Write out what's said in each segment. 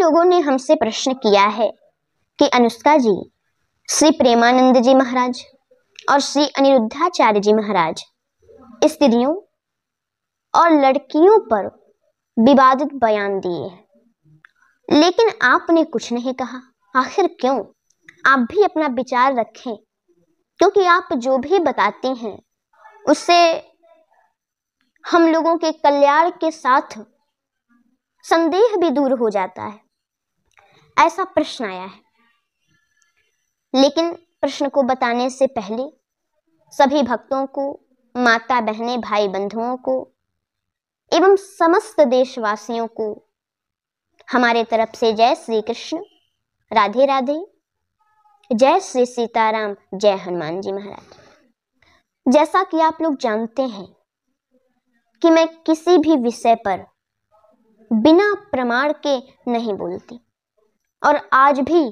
लोगों ने हमसे प्रश्न किया है कि अनुष्का जी, श्री प्रेमानंद जी महाराज और श्री अनिरुद्धाचार्य जी महाराज स्त्रियों और लड़कियों पर विवादित बयान दिए हैं, लेकिन आपने कुछ नहीं कहा। आखिर क्यों? आप भी अपना विचार रखें, क्योंकि आप जो भी बताती हैं उससे हम लोगों के कल्याण के साथ संदेह भी दूर हो जाता है। ऐसा प्रश्न आया है, लेकिन प्रश्न को बताने से पहले सभी भक्तों को, माता बहनें, भाई बंधुओं को एवं समस्त देशवासियों को हमारे तरफ से जय श्री कृष्ण, राधे राधे, जय श्री सीताराम, जय हनुमान जी महाराज। जैसा कि आप लोग जानते हैं कि मैं किसी भी विषय पर बिना प्रमाण के नहीं बोलती, और आज भी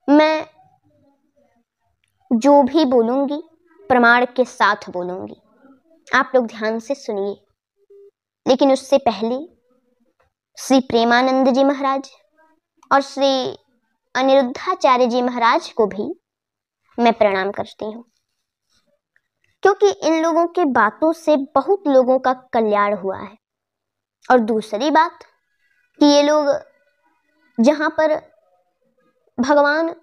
मैं जो भी बोलूंगी प्रमाण के साथ बोलूंगी। आप लोग ध्यान से सुनिए। लेकिन उससे पहले श्री प्रेमानंद जी महाराज और श्री अनिरुद्धाचार्य जी महाराज को भी मैं प्रणाम करती हूँ, क्योंकि इन लोगों के बातों से बहुत लोगों का कल्याण हुआ है। और दूसरी बात कि ये लोग जहां पर भगवान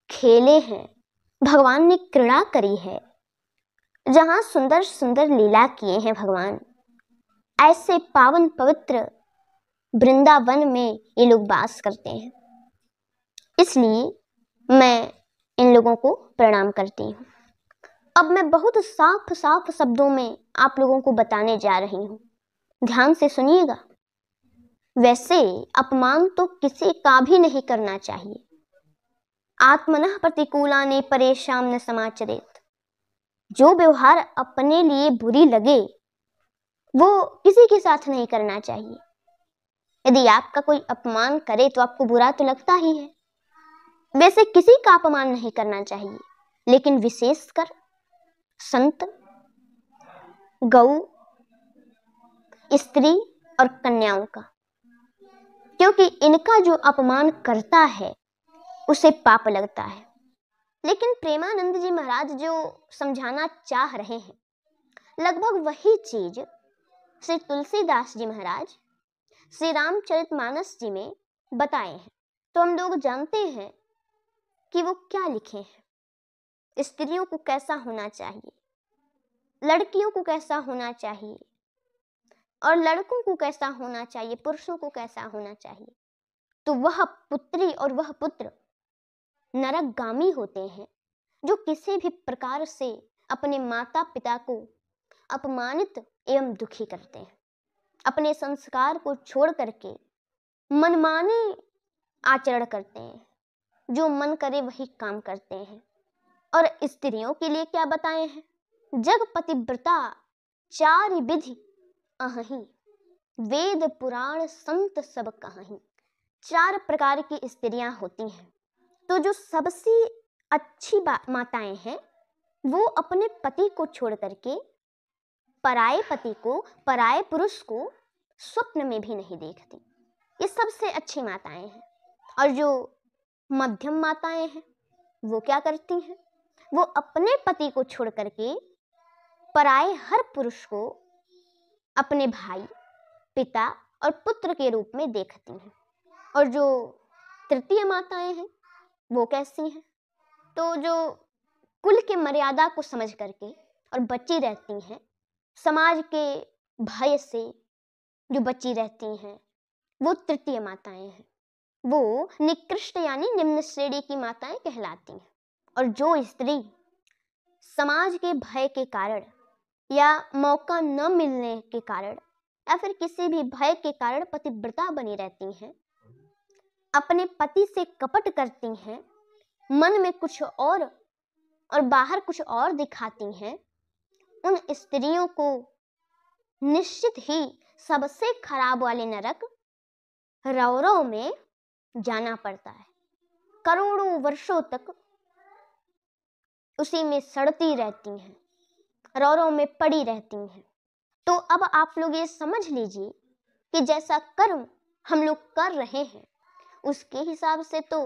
खेले हैं, भगवान ने क्रीड़ा करी है, जहां सुंदर सुंदर लीला किए हैं भगवान, ऐसे पावन पवित्र वृंदावन में ये लोग वास करते हैं। इसलिए मैं इन लोगों को प्रणाम करती हूँ। अब मैं बहुत साफ साफ शब्दों में आप लोगों को बताने जा रही हूँ, ध्यान से सुनिएगा। वैसे अपमान तो किसी का भी नहीं करना चाहिए। आत्मनः प्रतिकूलानि परेषां न समाचरेत। जो व्यवहार अपने लिए बुरी लगे वो किसी के साथ नहीं करना चाहिए। यदि आपका कोई अपमान करे तो आपको बुरा तो लगता ही है। वैसे किसी का अपमान नहीं करना चाहिए, लेकिन विशेषकर संत, गौ, स्त्री और कन्याओं का, क्योंकि इनका जो अपमान करता है उसे पाप लगता है। लेकिन प्रेमानंद जी महाराज जो समझाना चाह रहे हैं, लगभग वही चीज श्री तुलसीदास जी महाराज श्री रामचरितमानस जी में बताए हैं। तो हम लोग जानते हैं कि वो क्या लिखे हैं। स्त्रियों को कैसा होना चाहिए, लड़कियों को कैसा होना चाहिए, और लड़कों को कैसा होना चाहिए, पुरुषों को कैसा होना चाहिए। तो वह पुत्री और वह पुत्र नरकगामी होते हैं जो किसी भी प्रकार से अपने माता पिता को अपमानित एवं दुखी करते हैं, अपने संस्कार को छोड़ करके मनमाने आचरण करते हैं, जो मन करे वही काम करते हैं। और स्त्रियों के लिए क्या बताए हैं? जग पतिव्रता चारि विधि अहि, वेद पुराण संत सब कहाहि। 4 प्रकार की स्त्रियां होती हैं। तो जो सबसे अच्छी माताएं हैं वो अपने पति को छोड़ करके पराये पति को, पराये पुरुष को स्वप्न में भी नहीं देखती। ये सबसे अच्छी माताएं हैं। और जो मध्यम माताएं हैं वो क्या करती हैं? वो अपने पति को छोड़ करके पराये हर पुरुष को अपने भाई, पिता और पुत्र के रूप में देखती हैं। और जो तृतीय माताएं हैं वो कैसी हैं? तो जो कुल के मर्यादा को समझ करके और बची रहती हैं, समाज के भय से जो बची रहती हैं, वो तृतीय माताएं हैं। वो निकृष्ट यानी निम्न श्रेणी की माताएं कहलाती हैं। और जो स्त्री समाज के भय के कारण या मौका न मिलने के कारण या फिर किसी भी भय के कारण पतिव्रता बनी रहती हैं, अपने पति से कपट करती हैं, मन में कुछ और बाहर कुछ और दिखाती हैं, उन स्त्रियों को निश्चित ही सबसे खराब वाले नरक रौरव में जाना पड़ता है। करोड़ों वर्षों तक उसी में सड़ती रहती हैं, रौरव में पड़ी रहती हैं। तो अब आप लोग ये समझ लीजिए कि जैसा कर्म हम लोग कर रहे हैं उसके हिसाब से तो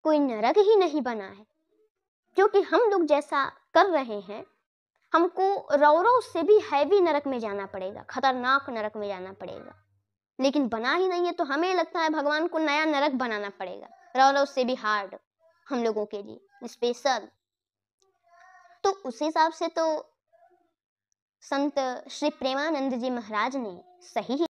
कोई नरक ही नहीं बना है, क्योंकि हम लोग जैसा कर रहे हैं हमको रौरव से भी हैवी नरक में जाना पड़ेगा, खतरनाक नरक में जाना पड़ेगा। लेकिन बना ही नहीं है तो हमें लगता है भगवान को नया नरक बनाना पड़ेगा, रौरव से भी हार्ड हम लोगों के लिए स्पेशल। तो उस हिसाब से तो संत श्री प्रेमानंद जी महाराज ने सही